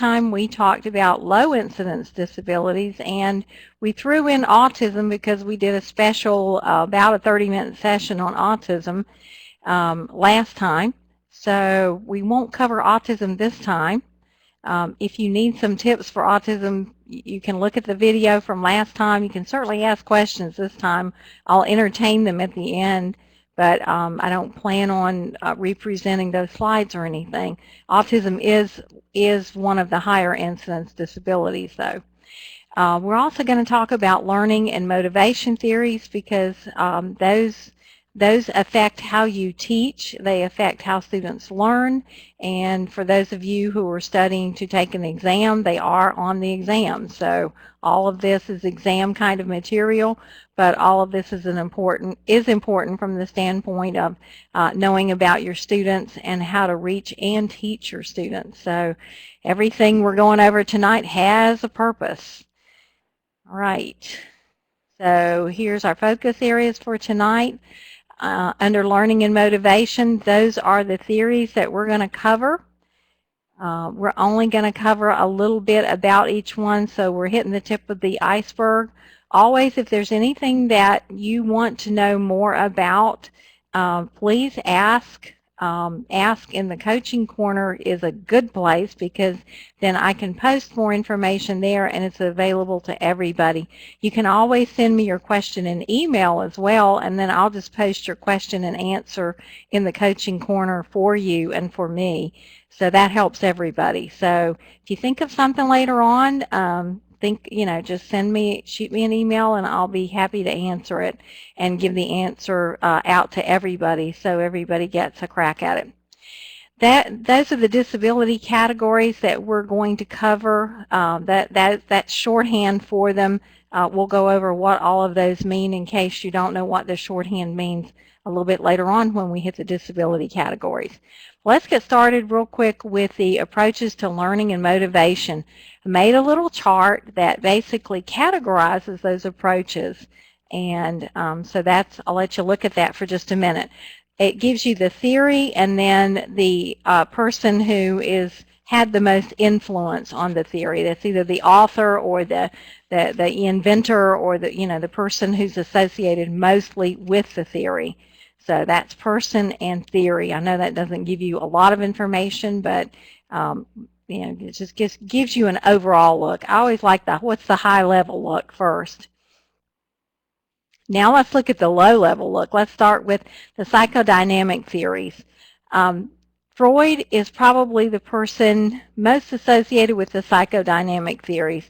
time we talked about low incidence disabilities, and we threw in autism because we did a special about a 30-minute session on autism last time. So we won't cover autism this time. If you need some tips for autism, you can look at the video from last time. You can certainly ask questions this time. I'll entertain them at the end, but I don't plan on representing those slides or anything. Autism is one of the higher incidence disabilities, though. We're also going to talk about learning and motivation theories because those affect how you teach. They affect how students learn. And for those of you who are studying to take an exam, they are on the exam. So all of this is exam kind of material, but all of this is important from the standpoint of knowing about your students and how to reach and teach your students. So everything we're going over tonight has a purpose. All right. So here's our focus areas for tonight. Under learning and motivation, those are the theories that we're going to cover. We're only going to cover a little bit about each one, so we're hitting the tip of the iceberg. Always, if there's anything that you want to know more about, please ask. Ask in the coaching corner is a good place because then I can post more information there and it's available to everybody. You can always send me your question in email as well, and then I'll just post your question and answer in the coaching corner for you and for me. So that helps everybody. So if you think of something later on, just shoot me an email and I'll be happy to answer it and give the answer out to everybody so everybody gets a crack at it. Those are the disability categories that we're going to cover. That's shorthand for them. We'll go over what all of those mean in case you don't know what the shorthand means a little bit later on when we hit the disability categories. Let's get started real quick with the approaches to learning and motivation. I made a little chart that basically categorizes those approaches, and so I'll let you look at that for just a minute. It gives you the theory and then the person who had the most influence on the theory. That's either the author or the inventor or the person who's associated mostly with the theory. So that's person and theory. I know that doesn't give you a lot of information, but it just gives you an overall look. I always like what's the high level look first. Now let's look at the low level look. Let's start with the psychodynamic theories. Freud is probably the person most associated with the psychodynamic theories.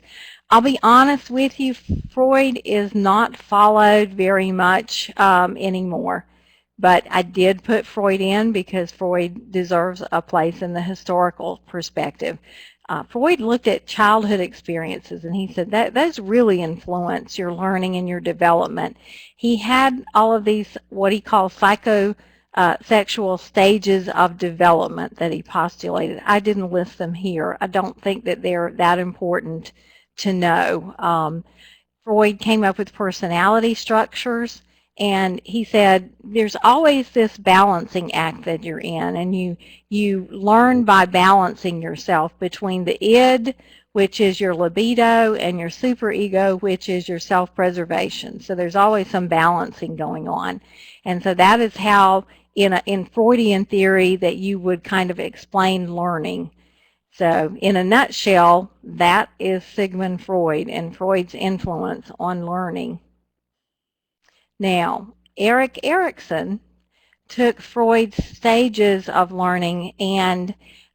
I'll be honest with you, Freud is not followed very much anymore. But I did put Freud in because Freud deserves a place in the historical perspective. Freud looked at childhood experiences, and he said that those really influence your learning and your development. He had all of these, what he calls psychosexual stages of development that he postulated. I didn't list them here. I don't think that they're that important to know. Freud came up with personality structures. And he said there's always this balancing act that you're in, and you learn by balancing yourself between the id, which is your libido, and your superego, which is your self-preservation. So there's always some balancing going on. And so that is how, in Freudian theory, that you would kind of explain learning. So in a nutshell, that is Sigmund Freud and Freud's influence on learning. Now, Erik Erikson took Freud's stages of learning and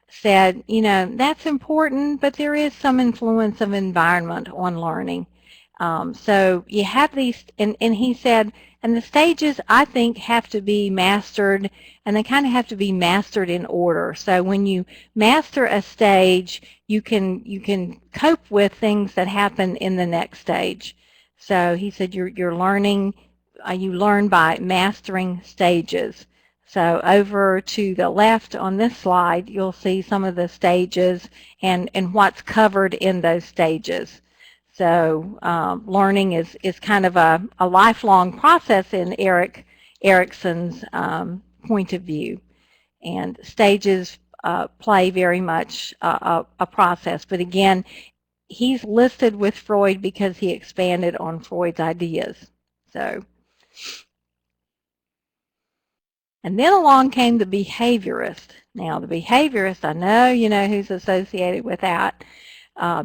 said, that's important, but there is some influence of environment on learning. So you have these, and he said, and the stages, I think, have to be mastered, and they kind of have to be mastered in order. So when you master a stage, you can cope with things that happen in the next stage. So he said you're learning. You learn by mastering stages. So over to the left on this slide, you'll see some of the stages and what's covered in those stages. So learning is kind of a lifelong process in Erik Erikson's point of view. And stages play very much a process. But again, he's listed with Freud because he expanded on Freud's ideas. So, and then along came the behaviorist. Now, the behaviorist, I know you know who's associated with that.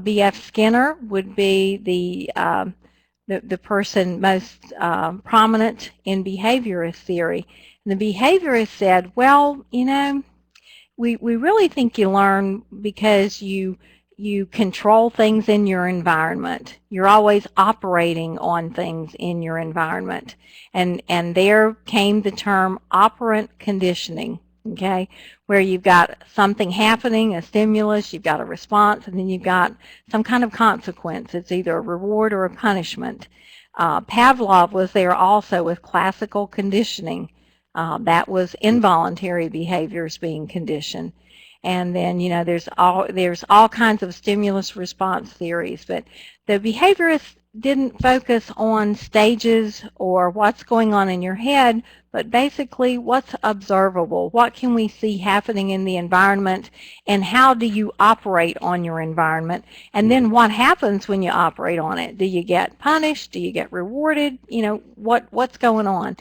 B.F. Skinner would be the person most prominent in behaviorist theory. And the behaviorist said, well, you know, we really think you learn because you control things in your environment. You're always operating on things in your environment. And there came the term operant conditioning, okay, where you've got something happening, a stimulus, you've got a response, and then you've got some kind of consequence. It's either a reward or a punishment. Pavlov was there also with classical conditioning. That was involuntary behaviors being conditioned. And then, you know, there's all kinds of stimulus response theories, but the behaviorists didn't focus on stages or what's going on in your head, but basically what's observable, what can we see happening in the environment, and how do you operate on your environment, and then what happens when you operate on it. Do you get punished? Do you get rewarded? You know, what's going on?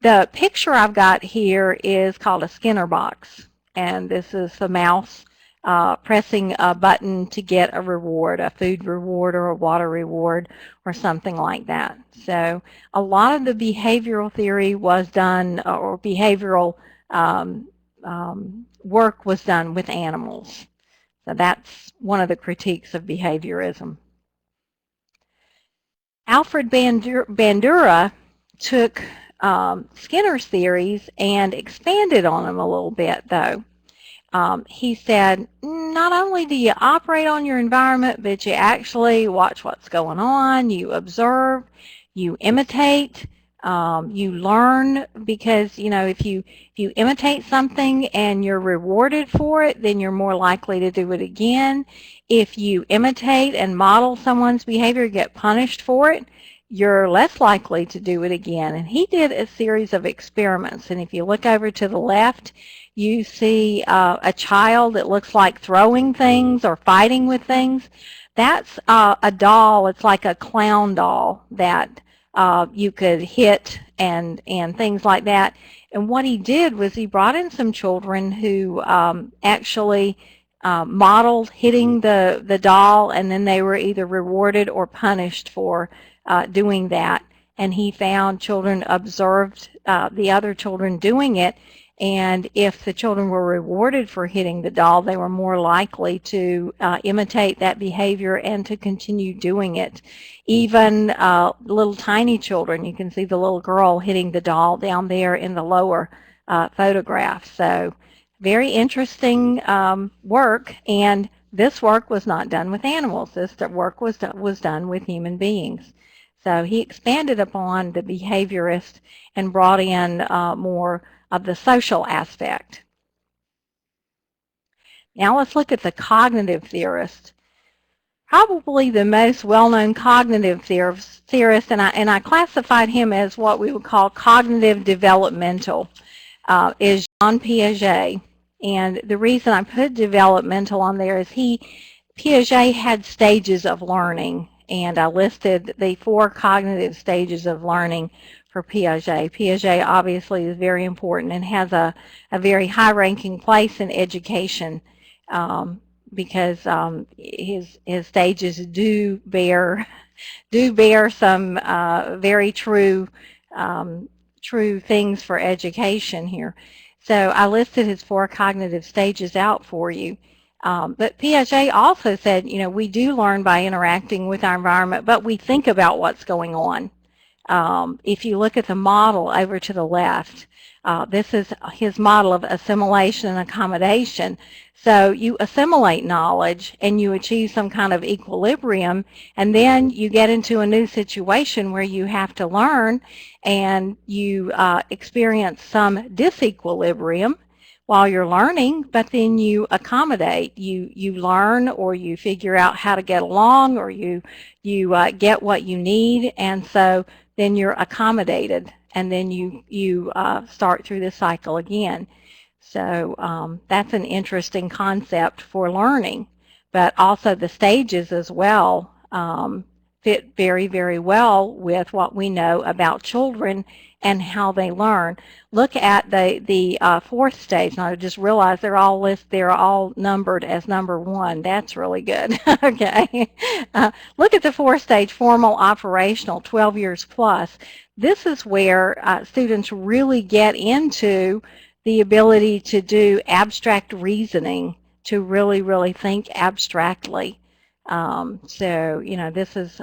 The picture I've got here is called a Skinner box. And this is the mouse pressing a button to get a reward, a food reward or a water reward or something like that. So a lot of the behavioral theory was done, or behavioral work was done with animals. So that's one of the critiques of behaviorism. Alfred Bandura took Skinner's theories and expanded on them a little bit, though. He said, not only do you operate on your environment, but you actually watch what's going on, you observe, you imitate, you learn, because, you know, if you imitate something and you're rewarded for it, then you're more likely to do it again. If you imitate and model someone's behavior, get punished for it, you're less likely to do it again. And he did a series of experiments. And if you look over to the left, you see a child that looks like throwing things or fighting with things. That's a doll. It's like a clown doll that you could hit and things like that. And what he did was he brought in some children who actually modeled hitting the doll, and then they were either rewarded or punished for doing that. And he found children observed the other children doing it, and if the children were rewarded for hitting the doll, they were more likely to imitate that behavior and to continue doing it. Even little tiny children, you can see the little girl hitting the doll down there in the lower photograph. So very interesting work, and this work was not done with animals. This work was done with human beings. So he expanded upon the behaviorist and brought in more of the social aspect. Now let's look at the cognitive theorist. Probably the most well-known cognitive theorist, and I classified him as what we would call cognitive developmental, is Jean Piaget. And the reason I put developmental on there is Piaget had stages of learning, and I listed the 4 cognitive stages of learning for Piaget. Piaget obviously is very important and has a very high-ranking place in education because his stages do bear some very true things for education here. So I listed his 4 cognitive stages out for you. But Piaget also said, you know, we do learn by interacting with our environment, but we think about what's going on. If you look at the model over to the left, this is his model of assimilation and accommodation. So you assimilate knowledge and you achieve some kind of equilibrium, and then you get into a new situation where you have to learn, and you experience some disequilibrium while you're learning, but then you accommodate. You learn, or you figure out how to get along, or you get what you need, and so then you're accommodated, and then you start through the cycle again. So that's an interesting concept for learning, but also the stages as well fit very, very well with what we know about children and how they learn. Look at the fourth stage. Now I just realized they're all numbered as number 1. That's really good. Okay. Look at the fourth stage, formal operational, 12 years plus. This is where students really get into the ability to do abstract reasoning, to really, really think abstractly. So, you know, this is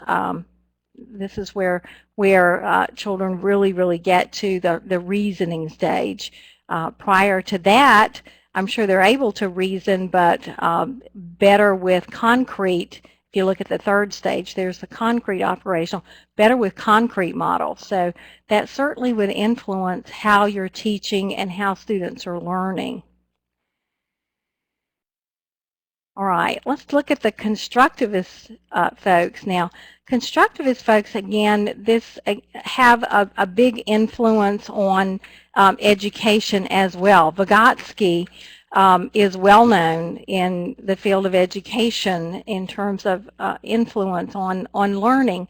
where children really, really get to the reasoning stage. Prior to that, I'm sure they're able to reason, but better with concrete. If you look at the third stage, there's the concrete operational, better with concrete models. So that certainly would influence how you're teaching and how students are learning. All right, let's look at the constructivist folks now. Constructivist folks, again, this have a big influence on education as well. Vygotsky is well known in the field of education in terms of influence on learning.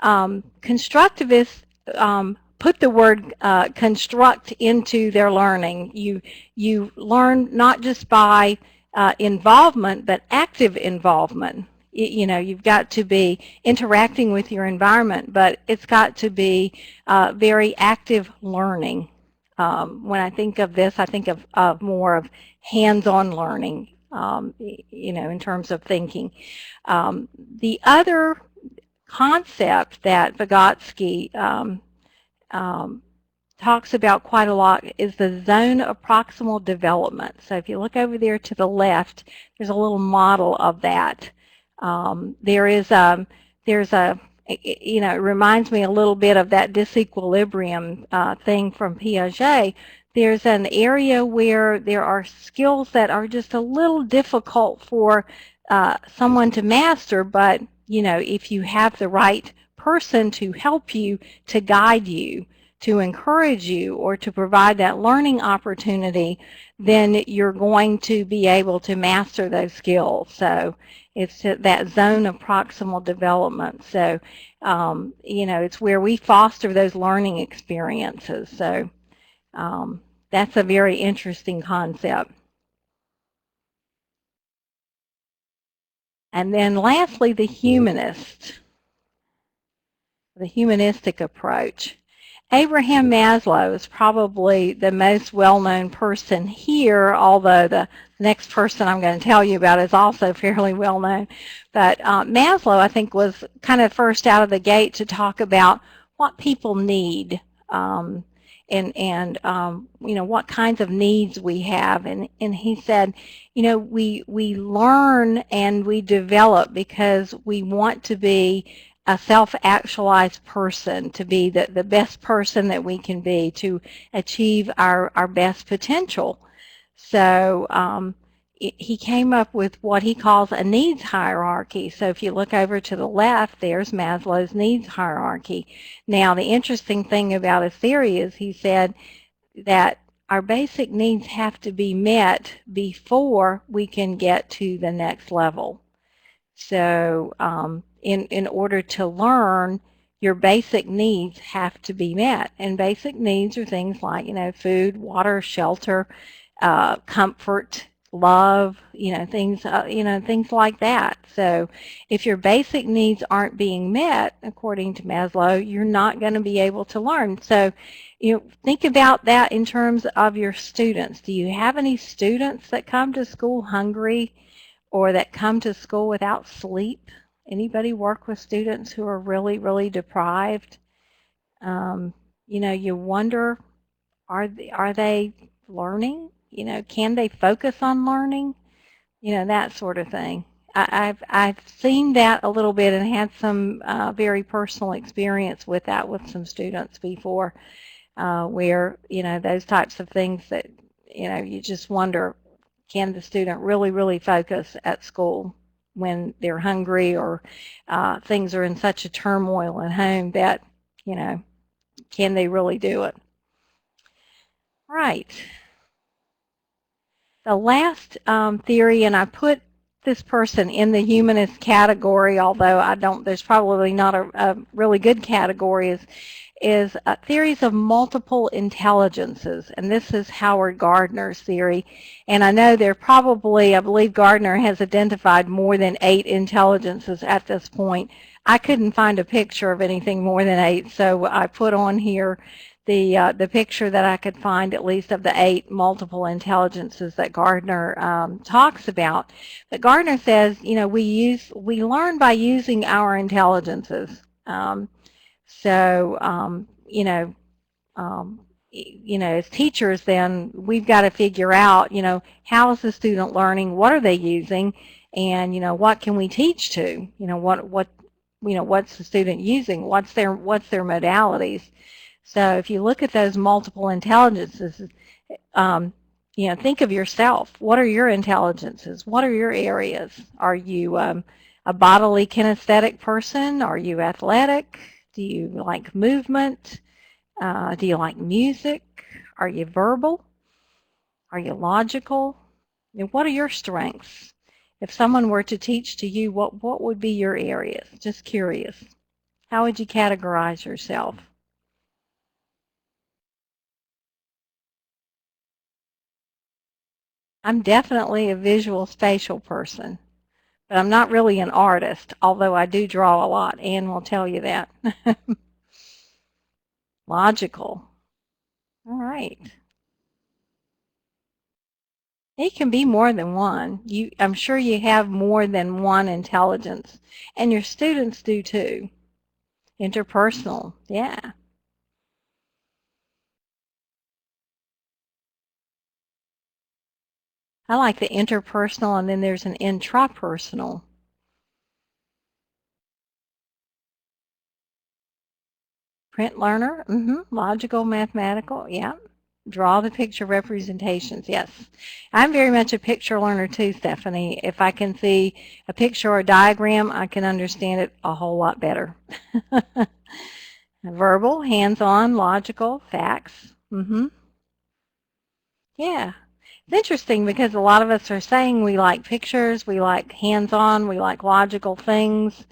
Constructivists put the word construct into their learning. You learn not just by involvement, but active involvement. You know, you've got to be interacting with your environment, but it's got to be very active learning. When I think of this, I think of more of hands-on learning, you know, in terms of thinking. The other concept that Vygotsky talks about quite a lot is the zone of proximal development. So if you look over there to the left, there's a little model of that. There's a, you know, it reminds me a little bit of that disequilibrium thing from Piaget. There's an area where there are skills that are just a little difficult for someone to master, but, you know, if you have the right person to help you, to guide you, to encourage you, or to provide that learning opportunity, then you're going to be able to master those skills. So it's that zone of proximal development. So, you know, it's where we foster those learning experiences. So that's a very interesting concept. And then lastly, the humanistic approach. Abraham Maslow is probably the most well-known person here, although the next person I'm going to tell you about is also fairly well-known. But Maslow, I think, was kind of first out of the gate to talk about what people need and you know, what kinds of needs we have. And he said, you know, we learn and we develop because we want to be a self-actualized person, to be the best person that we can be, to achieve our best potential. So he came up with what he calls a needs hierarchy. So if you look over to the left, there's Maslow's needs hierarchy. Now, the interesting thing about his theory is he said that our basic needs have to be met before we can get to the next level. So in order to learn, your basic needs have to be met. And basic needs are things like, you know, food, water, shelter, comfort, love, you know, things like that. So if your basic needs aren't being met, according to Maslow, you're not going to be able to learn. So, you know, think about that in terms of your students. Do you have any students that come to school hungry or that come to school without sleep? Anybody work with students who are really, really deprived? You know, you wonder, are they learning? You know, can they focus on learning? You know, that sort of thing. I've seen that a little bit and had some very personal experience with that with some students before, where, you know, those types of things that, you know, you just wonder, can the student really, really focus at school when they're hungry, or things are in such a turmoil at home that, you know, can they really do it? Right. The last theory, and I put this person in the humanist category, although I don't, there's probably not a really good category, is theories of multiple intelligences, and this is Howard Gardner's theory. And I know there probably, I believe Gardner has identified more than 8 intelligences at this point. I couldn't find a picture of anything more than 8, so I put on here the picture that I could find, at least of the 8 multiple intelligences that Gardner talks about. But Gardner says, you know, we learn by using our intelligences. As teachers, then we've got to figure out, how is the student learning? What are they using? And, what can we teach to? What's the student using? What's their modalities? So if you look at those multiple intelligences, think of yourself. What are your intelligences? What are your areas? Are you a bodily kinesthetic person? Are you athletic? Do you like movement? Do you like music? Are you verbal? Are you logical? What are your strengths? If someone were to teach to you, what would be your areas? Just curious. How would you categorize yourself? I'm definitely a visual spatial person, but I'm not really an artist, although I do draw a lot. Anne will tell you that. Logical. All right. It can be more than one. I'm sure you have more than one intelligence, and your students do too. Interpersonal, yeah. I like the interpersonal, and then there's an intrapersonal. Print learner, logical, mathematical, yeah. Draw the picture representations, yes. I'm very much a picture learner too, Stephanie. If I can see a picture or a diagram, I can understand it a whole lot better. Verbal, hands-on, logical, facts. Yeah. It's interesting because a lot of us are saying we like pictures, we like hands-on, we like logical things.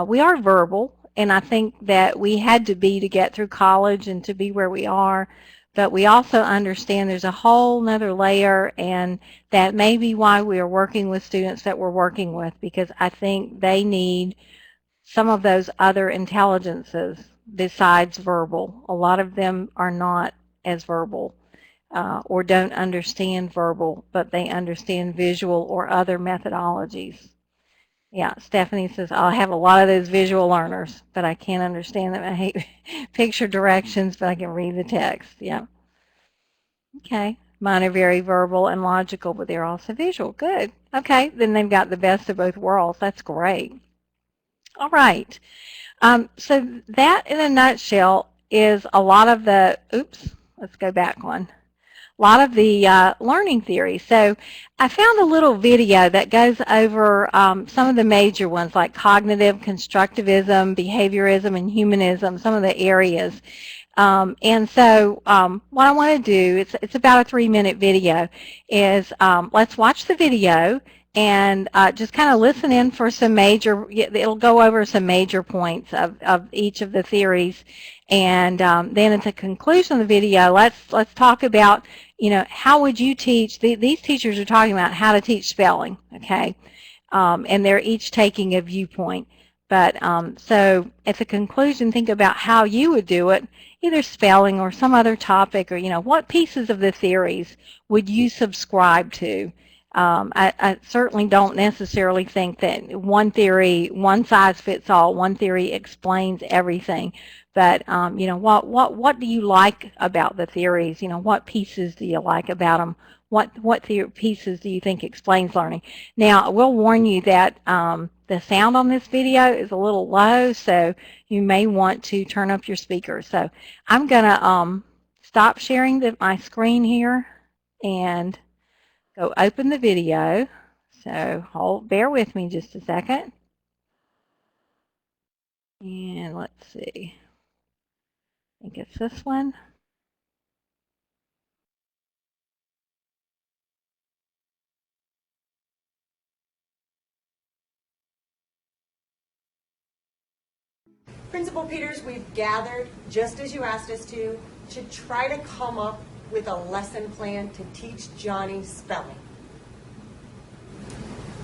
We are verbal, and I think that we had to be to get through college and to be where we are. But we also understand there's a whole nother layer, and that may be why we are working with students that we're working with, because I think they need some of those other intelligences besides verbal. A lot of them are not as verbal. Or don't understand verbal, but they understand visual or other methodologies. Yeah, Stephanie says, I have a lot of those visual learners, but I can't understand them. I hate picture directions, but I can read the text. Yeah. Okay. Mine are very verbal and logical, but they're also visual. Good. Okay. Then they've got the best of both worlds. That's great. All right. So that in a nutshell is a lot of the, oops, let's go back one. A lot of the learning theory. So I found a little video that goes over some of the major ones like cognitive constructivism, behaviorism, and humanism, some of the areas. And so what I want to do, it's about a 3-minute video, is let's watch the video and just kind of listen in for some major, it'll go over some major points of each of the theories. And then at the conclusion of the video, let's talk about, how would you teach, these teachers are talking about how to teach spelling, okay? And they're each taking a viewpoint. But so at the conclusion, think about how you would do it, either spelling or some other topic, or, what pieces of the theories would you subscribe to? I certainly don't necessarily think that one theory, one size fits all, one theory explains everything. But, what do you like about the theories? What pieces do you like about them? What pieces do you think explains learning? Now, I will warn you that the sound on this video is a little low, so you may want to turn up your speakers. So I'm going to stop sharing my screen here and go open the video. So bear with me just a second. And let's see. I think it's this one. Principal Peters, we've gathered, just as you asked us to try to come up with a lesson plan to teach Johnny spelling.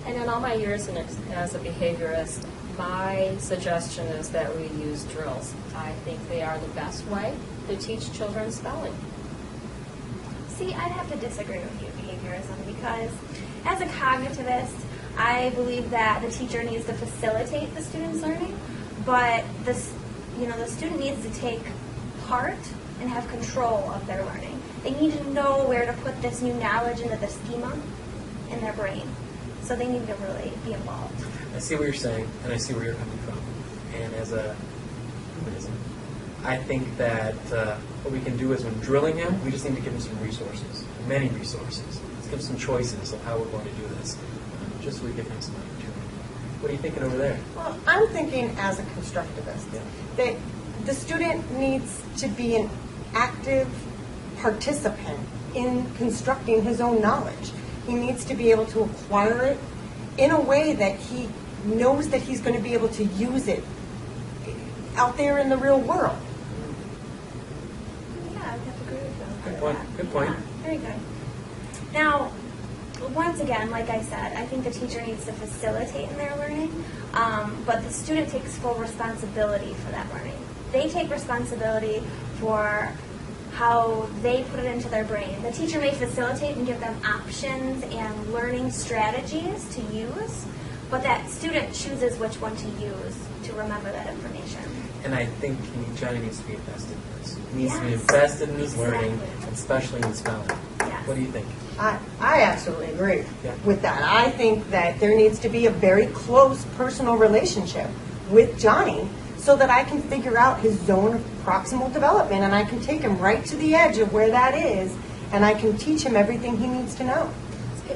And in all my years as a behaviorist, my suggestion is that we use drills. I think they are the best way to teach children spelling. See, I'd have to disagree with you, behaviorism, because as a cognitivist, I believe that the teacher needs to facilitate the student's learning, but the student needs to take part and have control of their learning. They need to know where to put this new knowledge into the schema in their brain. So they need to really be involved. I see what you're saying, and I see where you're coming from. And as a humanism, I think that what we can do is when drilling him, we just need to give him some resources, many resources. Let's give him some choices of how we're going to do this, just so we give him some opportunity. What are you thinking over there? Well, I'm thinking as a constructivist that the student needs to be an active participant in constructing his own knowledge. He needs to be able to acquire it in a way that he knows that he's going to be able to use it out there in the real world. Yeah, I have to agree with you. Good point. Good point. Yeah, very good. Now, once again, like I said, I think the teacher needs to facilitate in their learning, but the student takes full responsibility for that learning. They take responsibility for how they put it into their brain. The teacher may facilitate and give them options and learning strategies to use, but that student chooses which one to use to remember that information. And I think Johnny needs to be invested in this. He needs to be Yes. invested in his learning, Exactly. especially in spelling. Yes. What do you think? I absolutely agree Yeah. with that. I think that there needs to be a very close personal relationship with Johnny so that I can figure out his zone of proximal development and I can take him right to the edge of where that is and I can teach him everything he needs to know.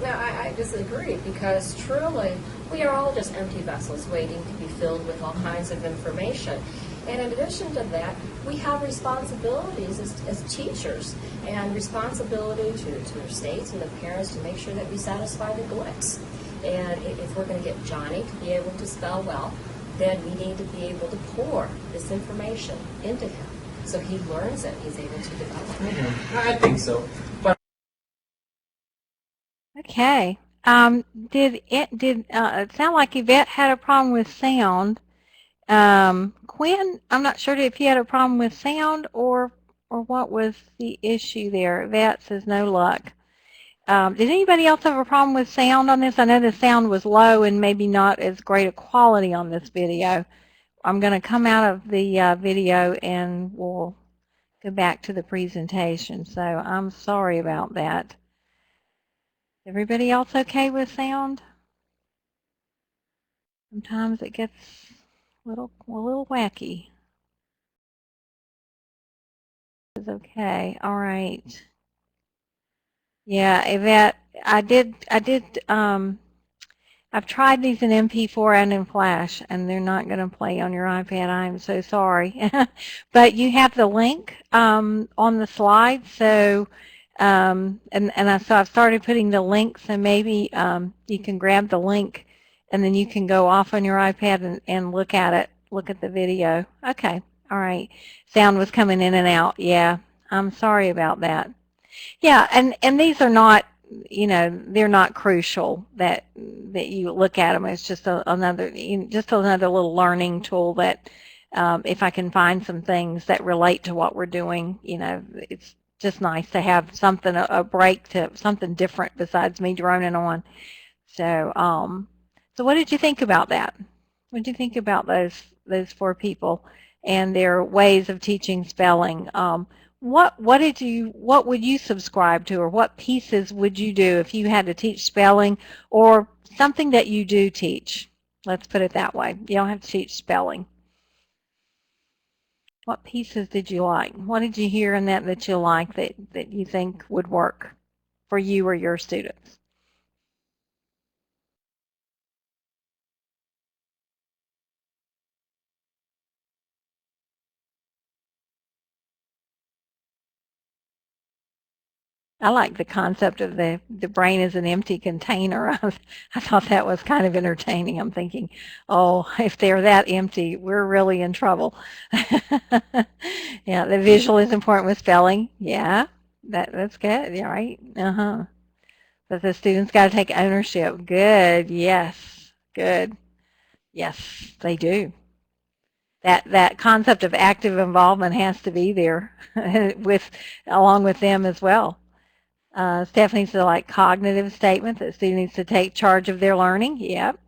Now, I disagree, because truly, we are all just empty vessels waiting to be filled with all kinds of information. And in addition to that, we have responsibilities as teachers, and responsibility to our states and the parents to make sure that we satisfy the GLICs. And if we're going to get Johnny to be able to spell well, then we need to be able to pour this information into him so he learns it, he's able to develop it. I think so. But Okay. Did it sound like Yvette had a problem with sound? Quinn, I'm not sure if you had a problem with sound or what was the issue there. Yvette says no luck. Did anybody else have a problem with sound on this? I know the sound was low and maybe not as great a quality on this video. I'm going to come out of the video and we'll go back to the presentation. So I'm sorry about that. Everybody else okay with sound? Sometimes it gets a little wacky. It's okay. All right. Yeah, Yvette, I've tried these in MP4 and in Flash, and they're not going to play on your iPad. I'm so sorry. But you have the link on the slide, so so I've started putting the link, so maybe you can grab the link, and then you can go off on your iPad and look at it, look at the video. Okay, all right. Sound was coming in and out. Yeah, I'm sorry about that. Yeah, and these are not, they're not crucial that you look at them. It's just another little learning tool that if I can find some things that relate to what we're doing, it's just nice to have something, a break to something different besides me droning on. So, so what did you think about that? What did you think about those four people and their ways of teaching spelling? What would you subscribe to, or what pieces would you do if you had to teach spelling, or something that you do teach? Let's put it that way. You don't have to teach spelling. What pieces did you like? What did you hear in that you like that you think would work for you or your students? I like the concept of the brain as an empty container. I thought that was kind of entertaining. I'm thinking, oh, if they're that empty, we're really in trouble. Yeah, the visual is important with spelling. Yeah, that's good. Yeah, right. Uh-huh. But the students got to take ownership. Good. Yes. Good. Yes, they do. That concept of active involvement has to be there with along with them as well. Stephanie said, like cognitive statement that student needs to take charge of their learning. Yep.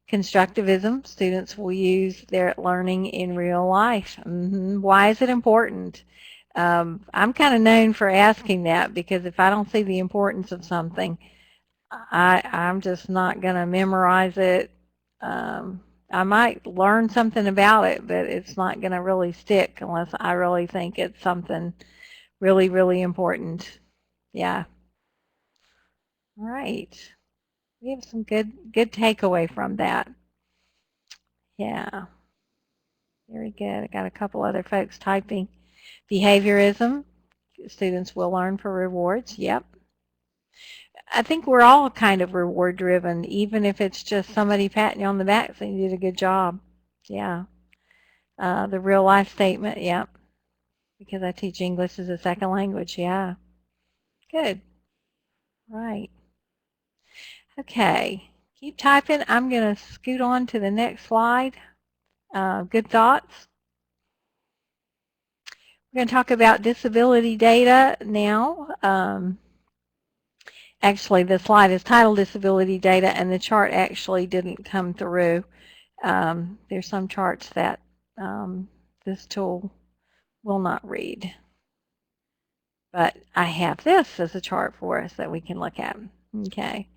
Constructivism, students will use their learning in real life. Why is it important? I'm kind of known for asking that because if I don't see the importance of something, I'm just not going to memorize it. I might learn something about it, but it's not going to really stick unless I really think it's something really, really important. Yeah. All right. We have some good takeaway from that. Yeah. Very good. I got a couple other folks typing. Behaviorism. Students will learn for rewards. Yep. I think we're all kind of reward driven, even if it's just somebody patting you on the back saying you did a good job. Yeah. The real life statement. Yep. Because I teach English as a second language. Yeah. Good. Right. Okay. Keep typing. I'm going to scoot on to the next slide. Good thoughts? We're going to talk about disability data now. Actually, the slide is titled Disability Data, and the chart actually didn't come through. There's some charts that this tool will not read. But I have this as a chart for us that we can look at. Okay.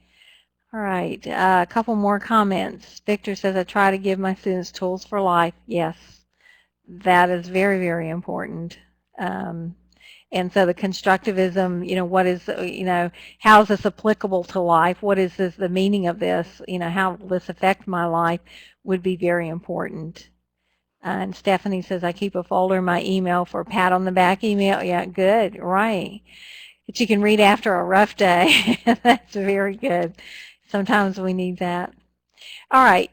All right. A couple more comments. Victor says, I try to give my students tools for life. Yes. That is very, very important. And so the constructivism, what is, how is this applicable to life? What is the meaning of this? How will this affect my life would be very important. And Stephanie says, I keep a folder in my email for pat on the back email. Yeah, good, right. That you can read after a rough day. That's very good. Sometimes we need that. All right.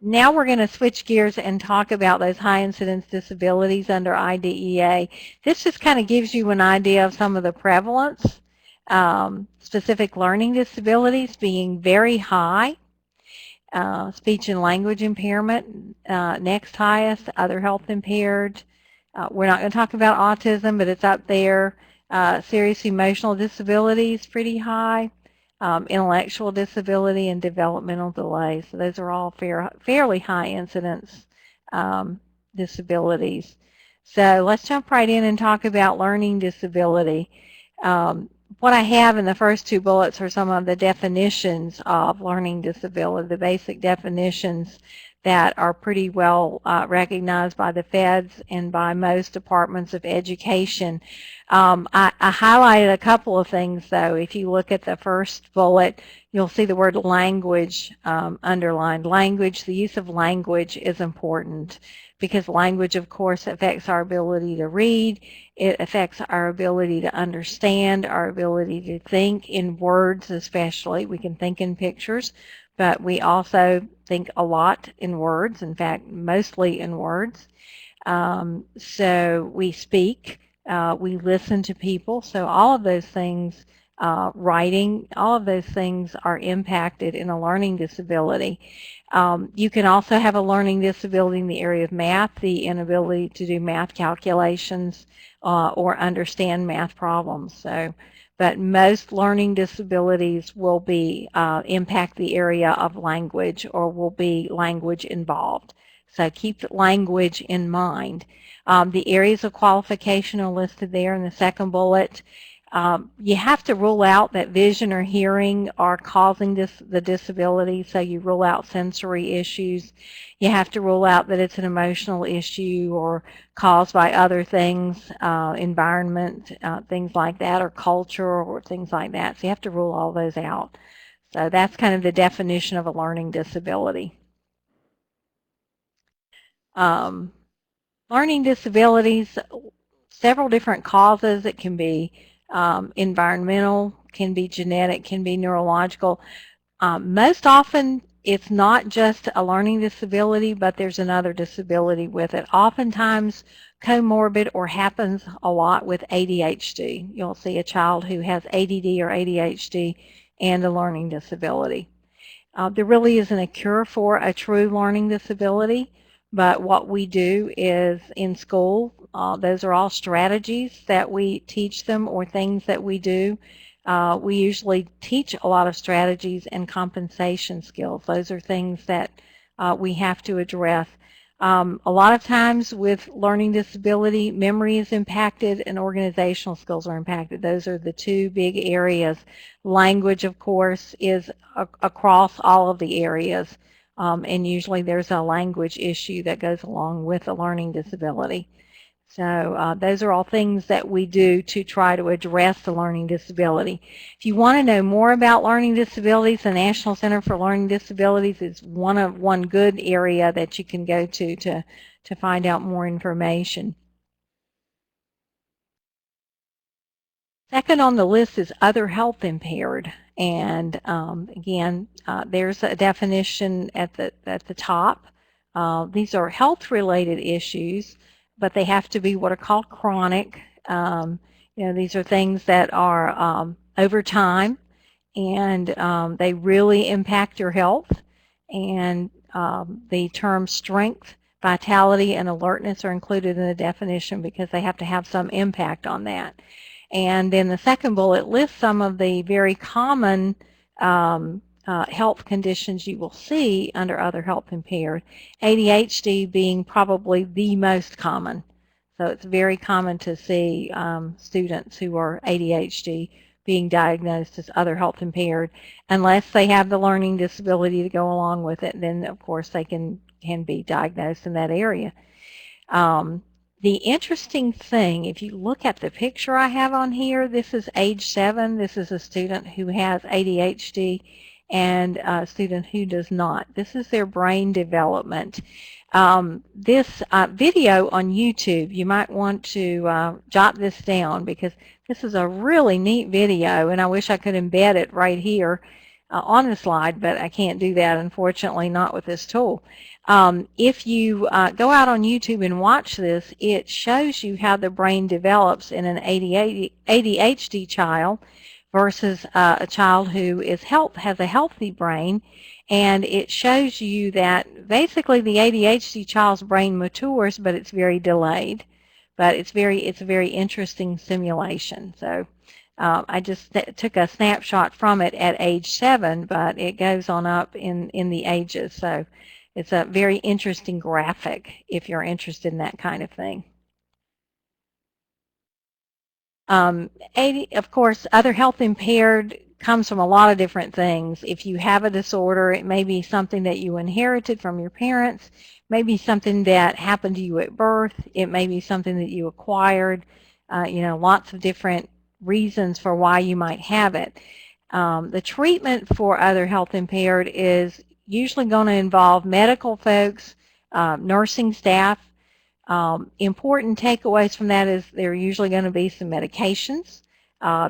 Now we're going to switch gears and talk about those high incidence disabilities under IDEA. This just kind of gives you an idea of some of the prevalence. Specific learning disabilities being very high. Speech and language impairment, next highest, other health impaired. We're not going to talk about autism, but it's up there. Serious emotional disabilities, pretty high. Intellectual disability and developmental delay. So those are all fairly high incidence disabilities. So let's jump right in and talk about learning disability. What I have in the first two bullets are some of the definitions of learning disability, the basic definitions that are pretty well recognized by the feds and by most departments of education. I highlighted a couple of things, though. If you look at the first bullet, you'll see the word language underlined. Language, the use of language is important because language, of course, affects our ability to read. It affects our ability to understand, our ability to think in words especially. We can think in pictures, but we also think a lot in words, in fact, mostly in words. So we speak, we listen to people, so all of those things, writing, all of those things are impacted in a learning disability. You can also have a learning disability in the area of math, the inability to do math calculations or understand math problems. So, but most learning disabilities will be impact the area of language or will be language involved. So keep language in mind. The areas of qualification are listed there in the second bullet. You have to rule out that vision or hearing are causing the disability, so you rule out sensory issues. You have to rule out that it's an emotional issue or caused by other things, environment, things like that, or culture or things like that. So you have to rule all those out. So that's kind of the definition of a learning disability. Learning disabilities, several different causes. It can be environmental, can be genetic, can be neurological. Most often, it's not just a learning disability, but there's another disability with it. Oftentimes, comorbid or happens a lot with ADHD. You'll see a child who has ADD or ADHD and a learning disability. There really isn't a cure for a true learning disability, but what we do is in school, those are all strategies that we teach them or things that we do. We usually teach a lot of strategies and compensation skills. Those are things that we have to address. A lot of times with learning disability, memory is impacted and organizational skills are impacted. Those are the two big areas. Language, of course, is across all of the areas, and usually there's a language issue that goes along with a learning disability. So those are all things that we do to try to address the learning disability. If you want to know more about learning disabilities, the National Center for Learning Disabilities is one good area that you can go to find out more information. Second on the list is other health impaired, and again, there's a definition at the top. These are health-related issues, but they have to be what are called chronic. These are things that are over time, and they really impact your health. And the terms strength, vitality, and alertness are included in the definition because they have to have some impact on that. And then the second bullet lists some of the very common health conditions you will see under other health impaired, ADHD being probably the most common. So it's very common to see students who are ADHD being diagnosed as other health impaired. Unless they have the learning disability to go along with it, then of course they can be diagnosed in that area. The interesting thing, if you look at the picture I have on here, this is age 7. This is a student who has ADHD and a student who does not. This is their brain development. This video on YouTube, you might want to jot this down because this is a really neat video, and I wish I could embed it right here on the slide, but I can't do that, unfortunately, not with this tool. If you go out on YouTube and watch this, it shows you how the brain develops in an ADHD child versus a child who has a healthy brain, and it shows you that basically the ADHD child's brain matures, but it's very delayed. But it's a very interesting simulation. So I just took a snapshot from it at age 7, but it goes on up in the ages. So it's a very interesting graphic if you're interested in that kind of thing. Of course, other health impaired comes from a lot of different things. If you have a disorder, it may be something that you inherited from your parents, maybe something that happened to you at birth, it may be something that you acquired, lots of different reasons for why you might have it. The treatment for other health impaired is usually going to involve medical folks, nursing staff. Important takeaways from that is there are usually going to be some medications.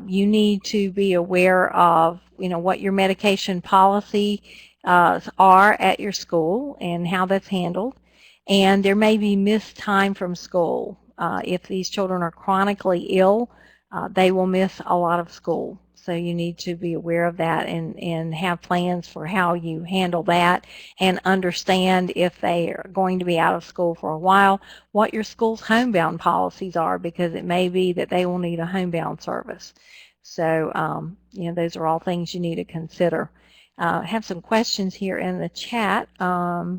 You need to be aware of what your medication policy are at your school and how that's handled. And there may be missed time from school. If these children are chronically ill, they will miss a lot of school. So you need to be aware of that and have plans for how you handle that and understand if they are going to be out of school for a while, what your school's homebound policies are, because it may be that they will need a homebound service. So, those are all things you need to consider. I have some questions here in the chat.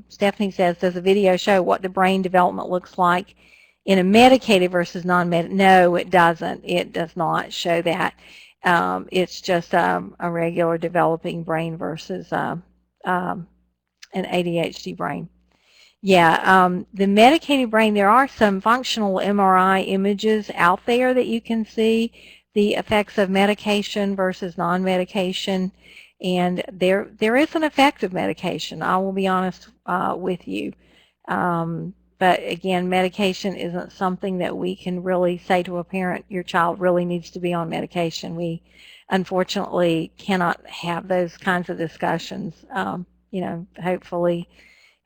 Stephanie says, does the video show what the brain development looks like in a medicated versus non-medicated? No, it doesn't. It does not show that. It's just a regular developing brain versus an ADHD brain. Yeah, the medicated brain, there are some functional MRI images out there that you can see the effects of medication versus non-medication, and there is an effect of medication. I will be honest with you. But again, medication isn't something that we can really say to a parent, your child really needs to be on medication. We unfortunately cannot have those kinds of discussions. You know, hopefully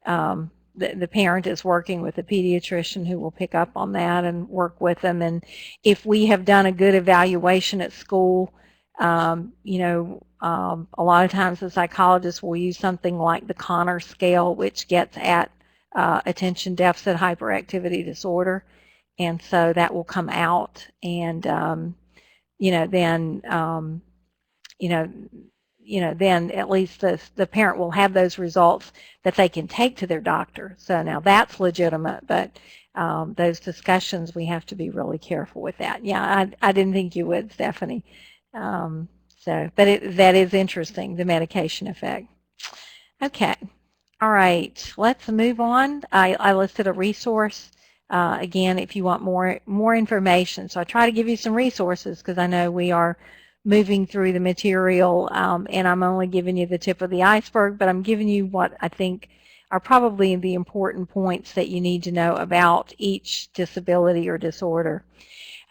the parent is working with a pediatrician who will pick up on that and work with them. And if we have done a good evaluation at school, you know, a lot of times the psychologist will use something like the Connor scale, which gets at attention deficit hyperactivity disorder. And so that will come out, and you know, then you know, then at least the parent will have those results that they can take to their doctor. So now that's legitimate, but those discussions, we have to be really careful with that. Yeah, I didn't think you would, Stephanie. But that is interesting, the medication effect. Okay. All right, let's move on. I listed a resource, again, if you want more information. So I try to give you some resources because I know we are moving through the material, and I'm only giving you the tip of the iceberg, but I'm giving you what I think are probably the important points that you need to know about each disability or disorder.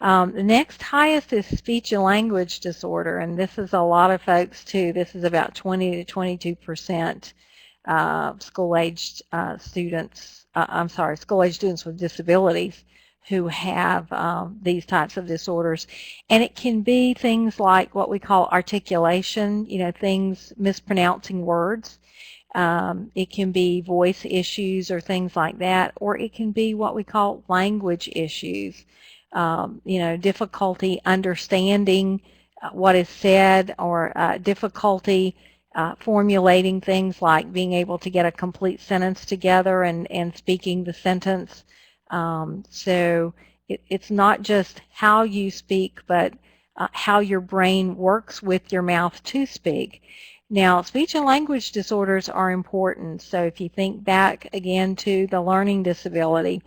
The next highest is speech and language disorder, and this is a lot of folks too. This is about 20 to 22% school-aged students, school-aged students with disabilities who have these types of disorders. And it can be things like what we call articulation, you know, things mispronouncing words. It can be voice issues or things like that, or it can be what we call language issues, you know, difficulty understanding what is said, or difficulty formulating things like being able to get a complete sentence together and speaking the sentence. So it's not just how you speak, but how your brain works with your mouth to speak. Now, speech and language disorders are important. So if you think back again to the learning disability,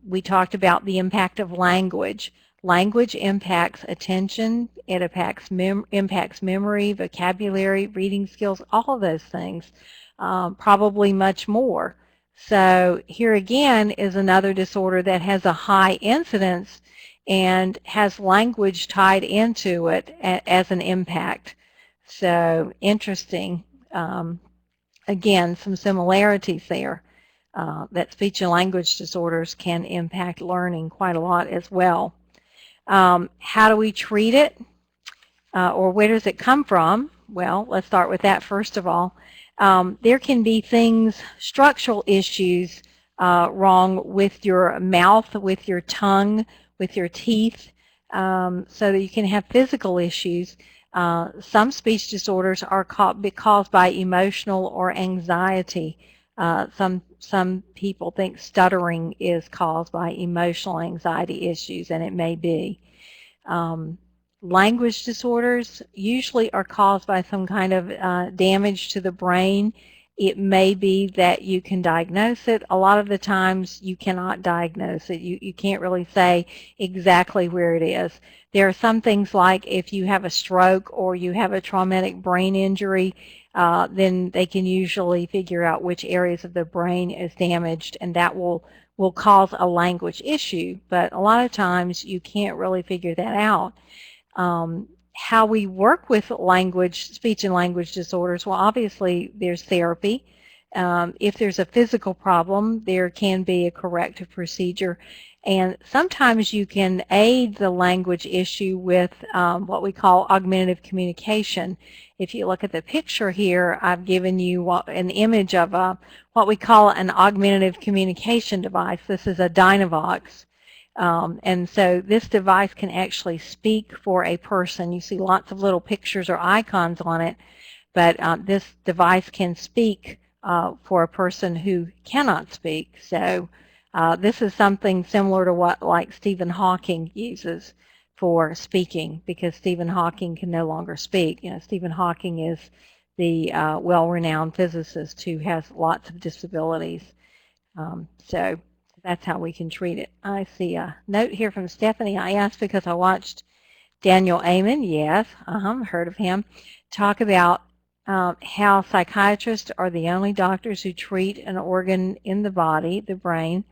we talked about the impact of language. Language impacts attention, it impacts memory, vocabulary, reading skills, all of those things, probably much more. So here again is another disorder that has a high incidence and has language tied into it as an impact. So interesting. Again, some similarities there, that speech and language disorders can impact learning quite a lot as well. How do we treat it, or where does it come from? Well, let's start with that first of all. There can be things, structural issues wrong with your mouth, with your tongue, with your teeth, so that you can have physical issues. Some speech disorders are caused by emotional or anxiety. Some people think stuttering is caused by emotional anxiety issues, and it may be. Language disorders usually are caused by some kind of damage to the brain. It may be that you can diagnose it. A lot of the times you cannot diagnose it. You can't really say exactly where it is. There are some things like if you have a stroke or you have a traumatic brain injury, then they can usually figure out which areas of the brain is damaged, and that will cause a language issue. But a lot of times you can't really figure that out. How we work with speech and language disorders, well, obviously there's therapy. If there's a physical problem, there can be a corrective procedure. And sometimes you can aid the language issue with what we call augmentative communication. If you look at the picture here, I've given you an image of what we call an augmentative communication device. This is a Dynavox. And so this device can actually speak for a person. You see lots of little pictures or icons on it, but this device can speak for a person who cannot speak. So this is something similar to what like Stephen Hawking uses for speaking, because Stephen Hawking can no longer speak. You know, Stephen Hawking is the well-renowned physicist who has lots of disabilities. So that's how we can treat it. I see a note here from Stephanie. I asked because I watched Daniel Amen, yes, heard of him, talk about how psychiatrists are the only doctors who treat an organ in the body, the brain,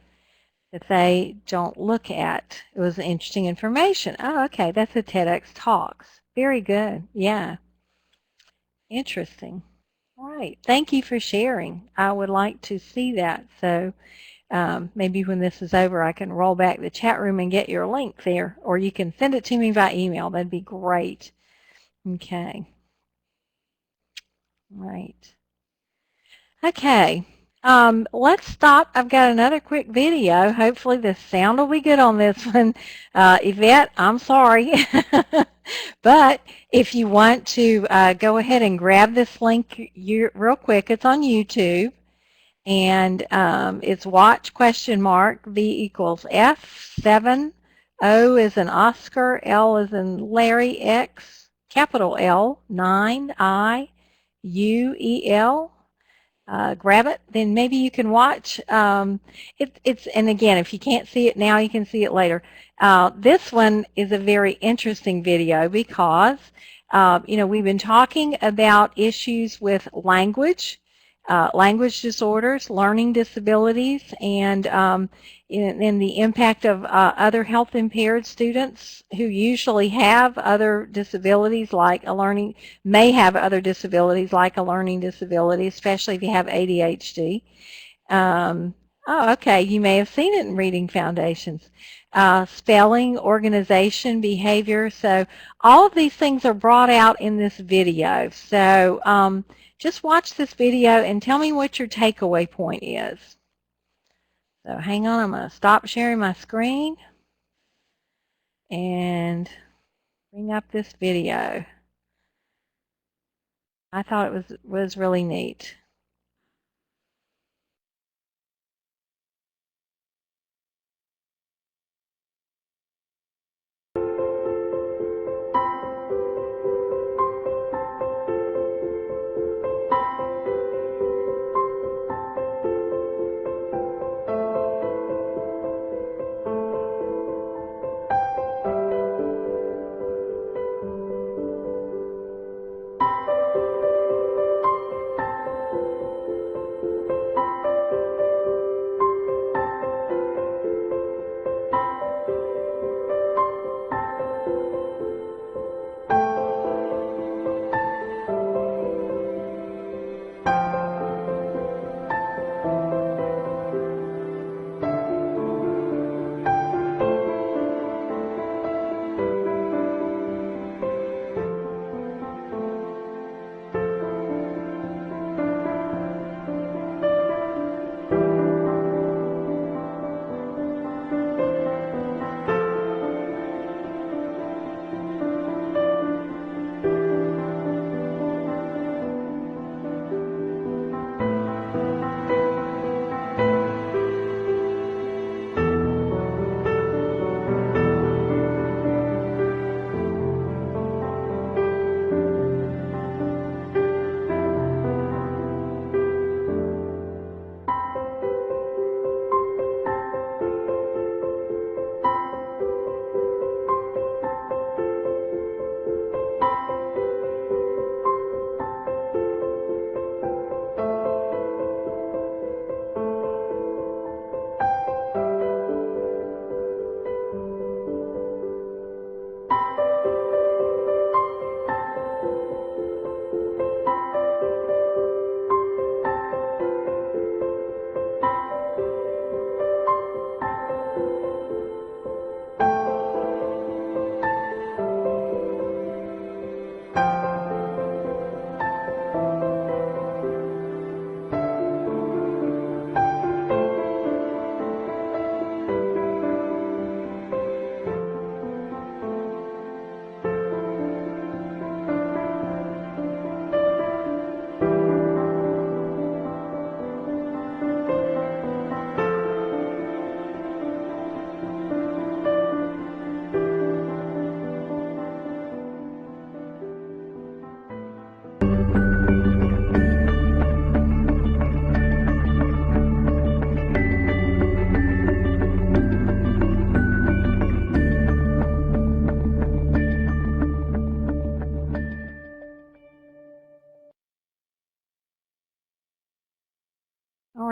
that they don't look at. It was interesting information. Oh, okay, that's a TEDx Talks. Very good. Yeah, interesting. All right, thank you for sharing. I would like to see that. So maybe when this is over, I can roll back the chat room and get your link there, or you can send it to me by email. That'd be great. Okay. Right. Okay. Let's stop. I've got another quick video. Hopefully the sound will be good on this one. Yvette, I'm sorry. But if you want to go ahead and grab this link real quick, it's on YouTube. And it's watch question mark V equals F7. O is in Oscar. L is in Larry. X, capital L, 9, I, U, E, L. Grab it, then maybe you can watch. And again, if you can't see it now, you can see it later. This one is a very interesting video because, we've been talking about issues with language disorders, learning disabilities, and in the impact of other health impaired students who usually have other disabilities like may have other disabilities like a learning disability, especially if you have ADHD. Oh, okay, you may have seen it in Reading Foundations. Spelling, organization, behavior. So all of these things are brought out in this video. So just watch this video and tell me what your takeaway point is. So hang on, I'm going to stop sharing my screen and bring up this video. I thought it was really neat.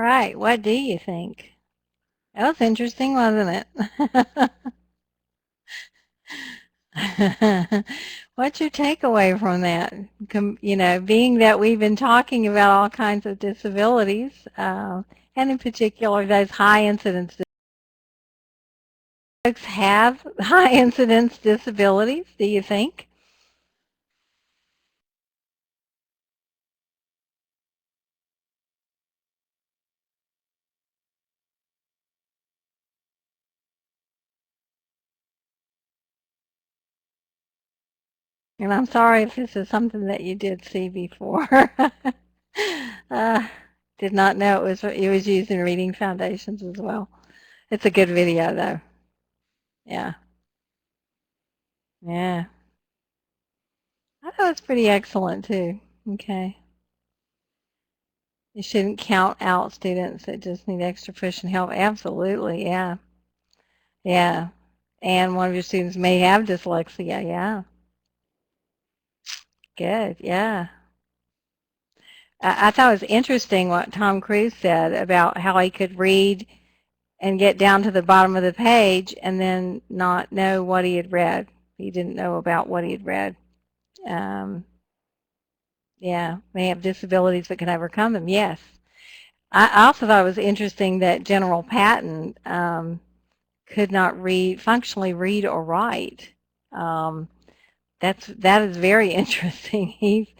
right. What do you think? That was interesting, wasn't it? What's your takeaway from that? Being that we've been talking about all kinds of disabilities, and in particular those high incidence folks have high incidence disabilities, do you think? And I'm sorry if this is something that you did see before. uh, did not know it was used in reading foundations as well. It's a good video though. Yeah. Yeah. I thought it was pretty excellent too. Okay. You shouldn't count out students that just need extra push and help. Absolutely, yeah. Yeah. And one of your students may have dyslexia, yeah. Good, yeah. I thought it was interesting what Tom Cruise said about how he could read and get down to the bottom of the page and then not know what he had read. He didn't know about what he had read. Um, yeah, they have disabilities that can overcome them, yes. I also thought it was interesting that General Patton could not functionally read or write. Um, that is very interesting. He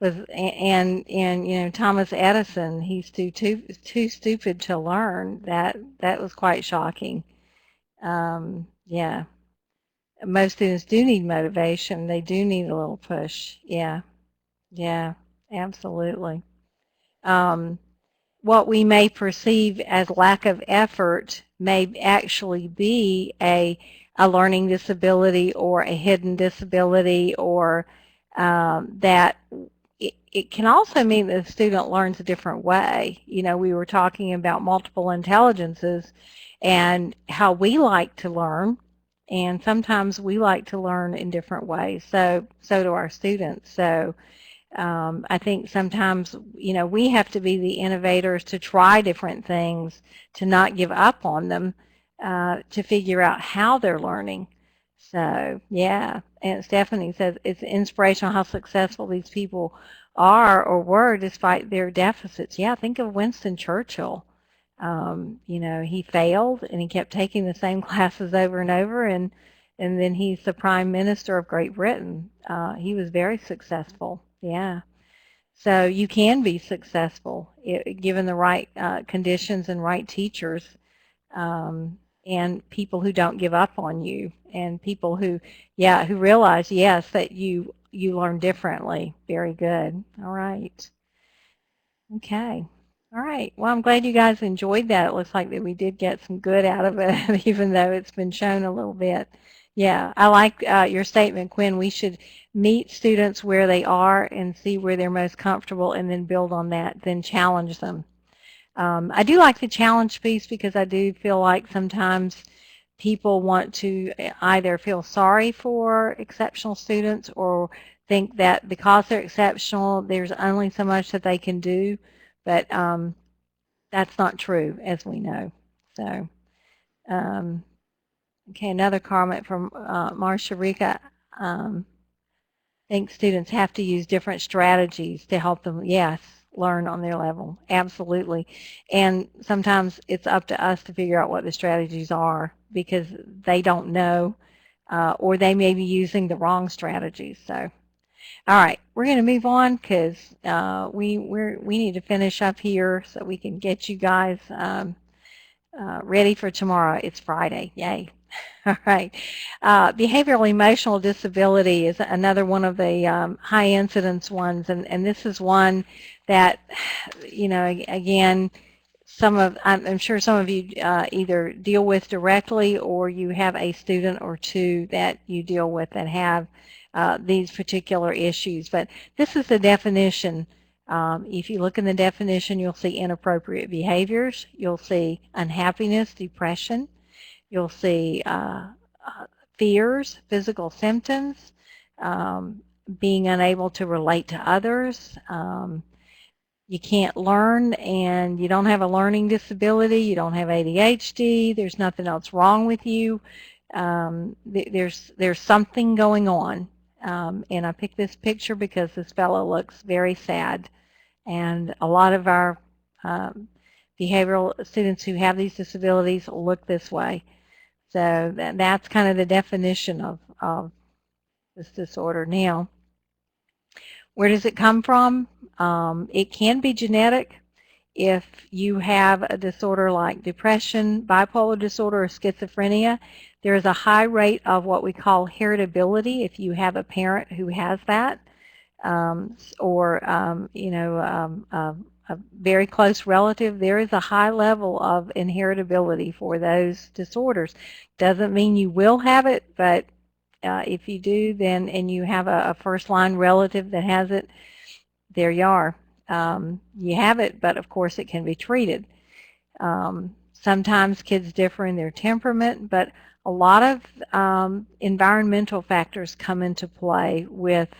was, and Thomas Edison, he's too stupid to learn. That was quite shocking. Yeah, most students do need motivation. They do need a little push. Yeah, yeah, absolutely. Um, what we may perceive as lack of effort may actually be a learning disability or a hidden disability, or that it can also mean that the student learns a different way. We were talking about multiple intelligences and how we like to learn, and sometimes we like to learn in different ways. So do our students. So I think sometimes, we have to be the innovators to try different things, to not give up on them, to figure out how they're learning. So, yeah, and Stephanie says it's inspirational how successful these people are or were despite their deficits. Yeah, think of Winston Churchill. He failed and he kept taking the same classes over and over, and then he's the Prime Minister of Great Britain. He was very successful. Yeah. So you can be successful given the right conditions and right teachers, and people who don't give up on you, and people who realize, yes, that you learn differently. Very good. All right. Okay. All right. Well, I'm glad you guys enjoyed that. It looks like that we did get some good out of it, even though it's been shown a little bit. Yeah, I like your statement, Quinn. We should meet students where they are and see where they're most comfortable and then build on that, then challenge them. I do like the challenge piece because I do feel like sometimes people want to either feel sorry for exceptional students or think that because they're exceptional, there's only so much that they can do, but that's not true, as we know. So, okay, another comment from Marcia Rika. Think students have to use different strategies to help them, yes, learn on their level. Absolutely. And sometimes it's up to us to figure out what the strategies are because they don't know, or they may be using the wrong strategies. So, all right, we're going to move on because we need to finish up here so we can get you guys ready for tomorrow. It's Friday. Yay. All right. Behavioral emotional disability is another one of the high incidence ones, and this is one that, again, I'm sure some of you either deal with directly or you have a student or two that you deal with that have these particular issues. But this is the definition. If you look in the definition, you'll see inappropriate behaviors, you'll see unhappiness, depression, you'll see fears, physical symptoms, being unable to relate to others, you can't learn and you don't have a learning disability, you don't have ADHD, there's nothing else wrong with you. There's something going on. And I picked this picture because this fellow looks very sad. And a lot of our behavioral students who have these disabilities look this way. So that's kind of the definition of this disorder. Now, where does it come from? It can be genetic. If you have a disorder like depression, bipolar disorder, or schizophrenia, there is a high rate of what we call heritability if you have a parent who has that, or a very close relative. There is a high level of inheritability for those disorders. Doesn't mean you will have it, but if you do, then and you have a first-line relative that has it, there you are. You have it, but of course it can be treated. Sometimes kids differ in their temperament, but a lot of environmental factors come into play with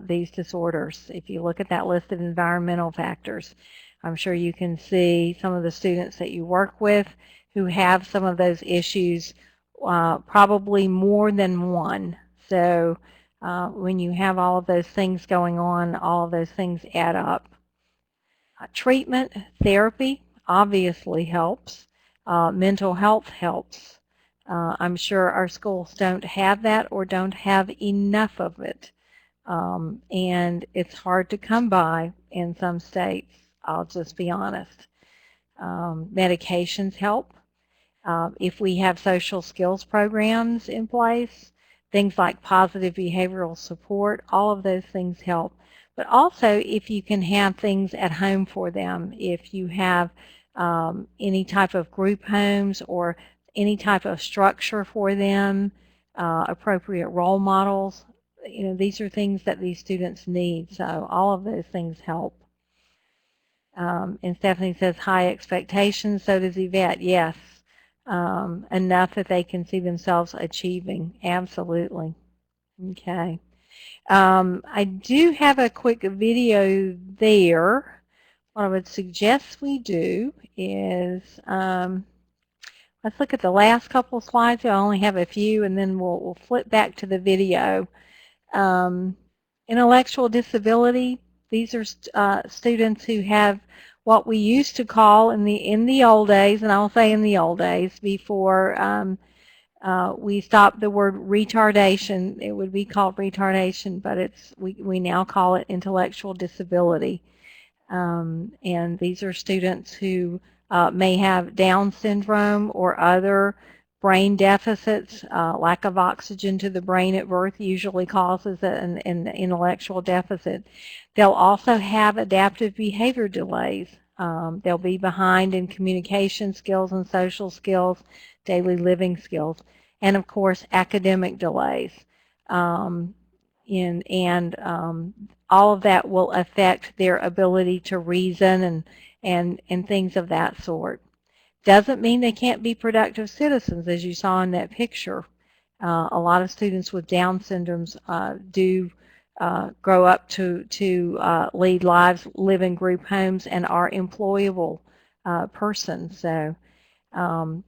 these disorders. If you look at that list of environmental factors, I'm sure you can see some of the students that you work with who have some of those issues, probably more than one. So when you have all of those things going on, all of those things add up. Treatment, therapy obviously helps. Mental health helps. I'm sure our schools don't have that or don't have enough of it. And it's hard to come by in some states, I'll just be honest. Medications help. If we have social skills programs in place, things like positive behavioral support, all of those things help. But also if you can have things at home for them, if you have any type of group homes or any type of structure for them, appropriate role models, these are things that these students need. So all of those things help. And Stephanie says high expectations, so does Yvette. Yes, enough that they can see themselves achieving. Absolutely. Okay. I do have a quick video there. What I would suggest we do is let's look at the last couple slides. I only have a few, and then we'll flip back to the video. Intellectual disability. These are students who have what we used to call in the old days, and I'll say in the old days before we stopped the word retardation. It would be called retardation, but we now call it intellectual disability. And these are students who may have Down syndrome or other brain deficits. Lack of oxygen to the brain at birth usually causes an intellectual deficit. They'll also have adaptive behavior delays. They'll be behind in communication skills and social skills, daily living skills, and of course academic delays. All of that will affect their ability to reason and things of that sort. Doesn't mean they can't be productive citizens, as you saw in that picture. A lot of students with Down syndromes do grow up to lead lives, live in group homes, and are employable persons. So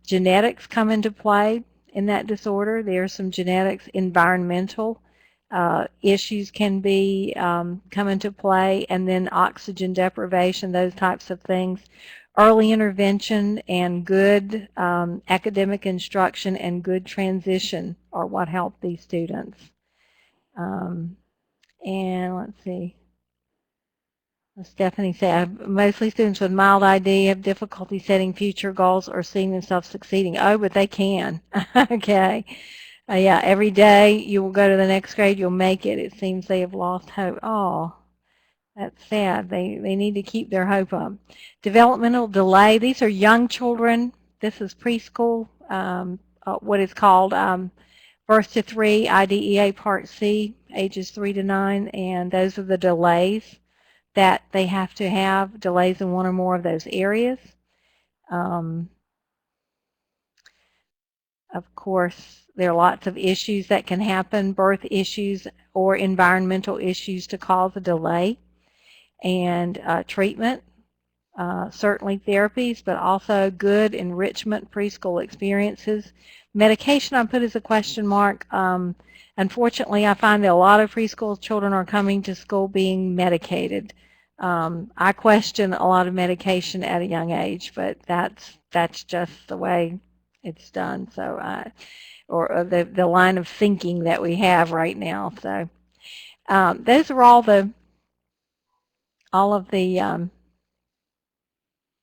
genetics come into play in that disorder. There are some genetics. Environmental issues can be come into play, and then oxygen deprivation, those types of things. Early intervention and good academic instruction and good transition are what help these students. And let's see. Stephanie said, mostly students with mild ID have difficulty setting future goals or seeing themselves succeeding. Oh, but they can. Okay. Yeah, every day you will go to the next grade, you'll make it. It seems they have lost hope. Oh, that's sad. They need to keep their hope up. Developmental delay. These are young children. This is preschool, what is called birth to 3, IDEA Part C, ages 3 to 9, and those are the delays that they have to have, delays in one or more of those areas. Of course, there are lots of issues that can happen, birth issues or environmental issues to cause a delay. and treatment, certainly therapies, but also good enrichment preschool experiences. Medication I put as a question mark. Unfortunately, I find that a lot of preschool children are coming to school being medicated. I question a lot of medication at a young age, but that's just the way it's done. So, or the line of thinking that we have right now. So, those are all of the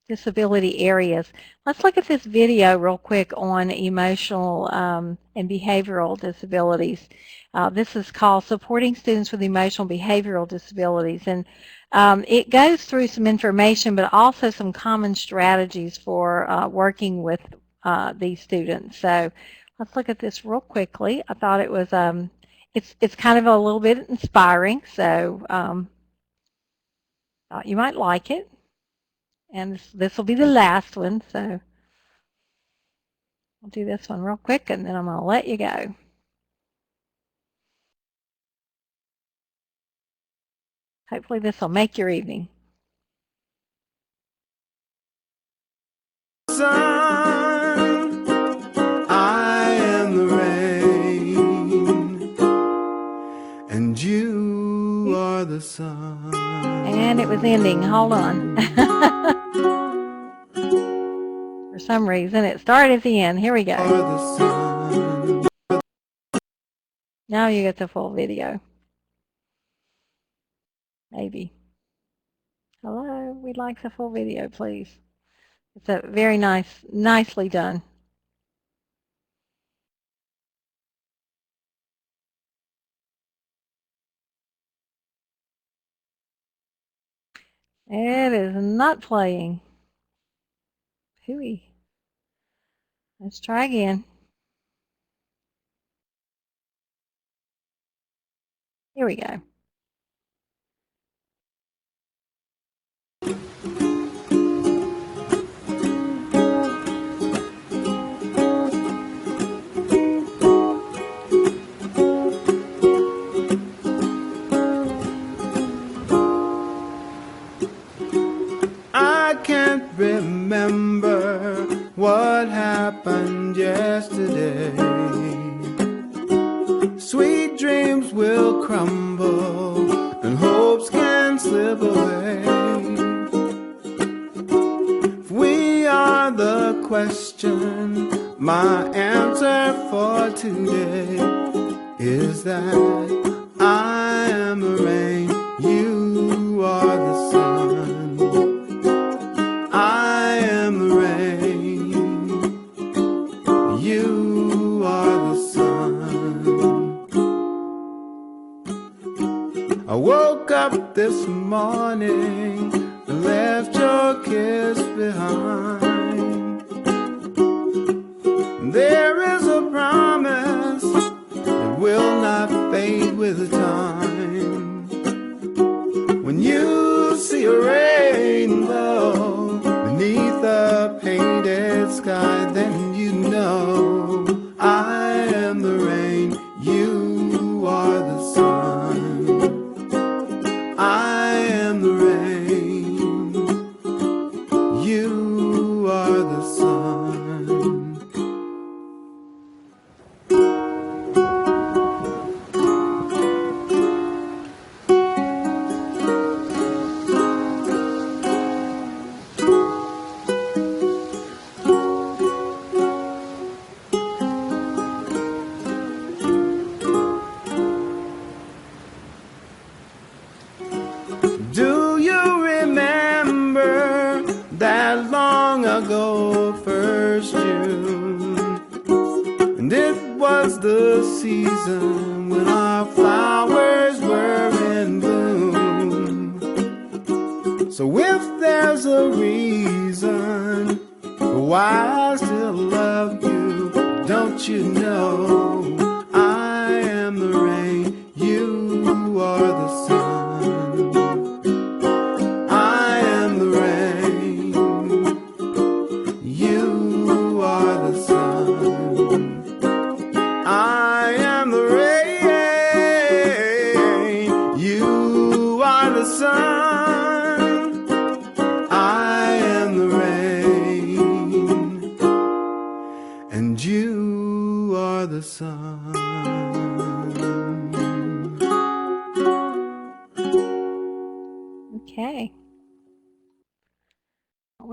disability areas. Let's look at this video real quick on emotional and behavioral disabilities. This is called Supporting Students with Emotional Behavioral Disabilities, and it goes through some information but also some common strategies for working with these students. So let's look at this real quickly. I thought it was it's kind of a little bit inspiring, so thought you might like it. And this will be the last one, so I'll do this one real quick, and then I'm going to let you go. Hopefully this will make your evening. Sun, I am the rain, and you are the sun. And it was ending. Hold on. For some reason, it started at the end. Here we go. Now you get the full video. Maybe. Hello, we'd like the full video, please. It's a very nicely done. It is not playing. Hooey. Let's try again. Here we go. I can't remember what happened yesterday. Sweet dreams will crumble and hopes can slip away. If we are the question, my answer for today is that I am the rain, you are the sun. I am the rain, you are the sun. I woke up this morning and left your kiss behind. There is a promise that will not fade with time. When you see a rainbow beneath a painted sky, then you know I am the rain, you are the sun. I am the rain, you are the sun. Do you remember that long ago, 1st June? And it was the season when our flowers were in bloom. So if there's a reason why I still love you, don't you know I am the rain, you are the sun. I am the rain, you are the sun. I am the rain, you are the sun.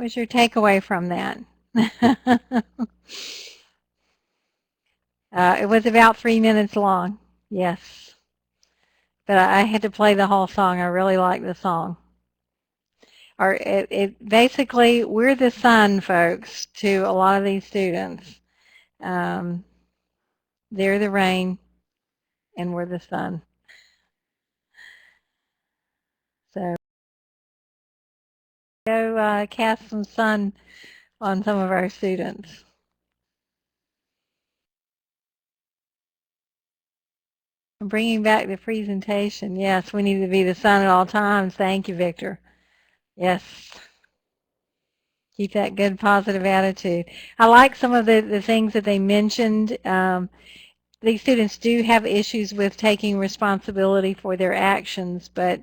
was your takeaway from that? It was about 3 minutes long, yes. But I had to play the whole song. I really like the song. Or basically, we're the sun, folks, to a lot of these students. They're the rain, and we're the sun. So go cast some sun on some of our students. Bringing back the presentation. Yes, we need to be the sun at all times. Thank you, Victor. Yes. Keep that good, positive attitude. I like some of the things that they mentioned. These students do have issues with taking responsibility for their actions, but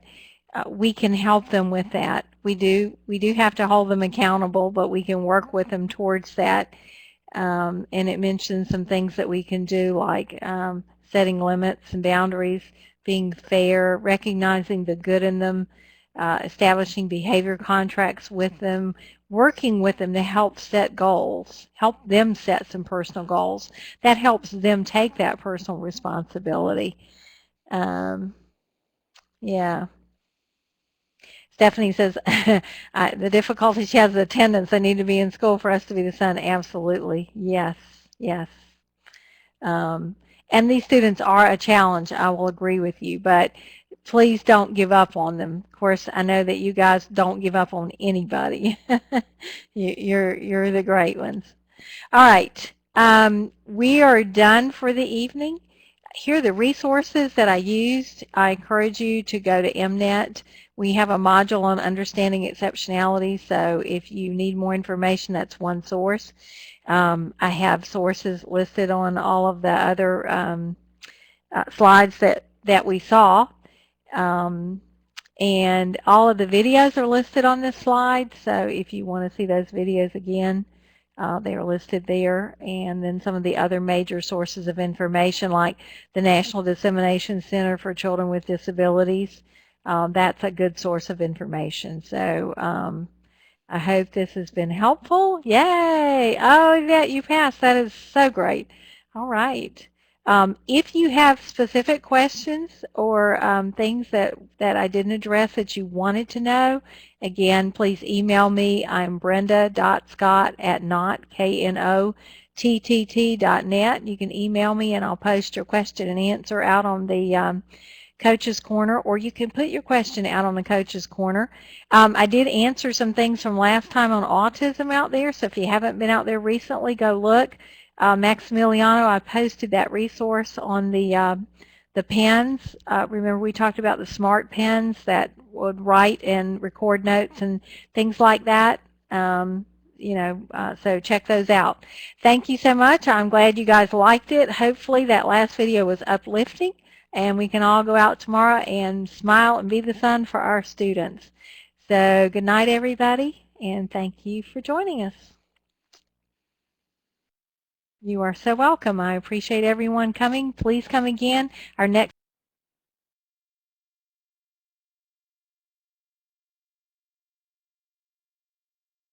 we can help them with that. We do have to hold them accountable, but we can work with them towards that. And it mentions some things that we can do, like setting limits and boundaries, being fair, recognizing the good in them, establishing behavior contracts with them, working with them to help set goals, help them set some personal goals. That helps them take that personal responsibility. Yeah. Stephanie says, the difficulty she has is attendance. They need to be in school for us to be the sun. Absolutely. Yes. Yes. And these students are a challenge. I will agree with you, but please don't give up on them. Of course, I know that you guys don't give up on anybody. You're the great ones. All right. We are done for the evening. Here are the resources that I used. I encourage you to go to mNET. We have a module on understanding exceptionality, so if you need more information, that's one source. I have sources listed on all of the other slides that we saw. And all of the videos are listed on this slide, so if you want to see those videos again, they are listed there. And then some of the other major sources of information, like the National Dissemination Center for Children with Disabilities, that's a good source of information. So I hope this has been helpful. Yay! Oh, yeah, you passed. That is so great. All right. If you have specific questions or things that I didn't address that you wanted to know, again, please email me. I'm brenda.scott@knott.net. You can email me, and I'll post your question and answer out on the Coach's Corner, or you can put your question out on the Coach's Corner. I did answer some things from last time on autism out there, so if you haven't been out there recently, go look. Maximiliano, I posted that resource on the pens. Remember we talked about the smart pens that would write and record notes and things like that. So check those out. Thank you so much. I'm glad you guys liked it. Hopefully that last video was uplifting, and we can all go out tomorrow and smile and be the sun for our students. So good night, everybody, and thank you for joining us. You are so welcome. I appreciate everyone coming. Please come again. Our next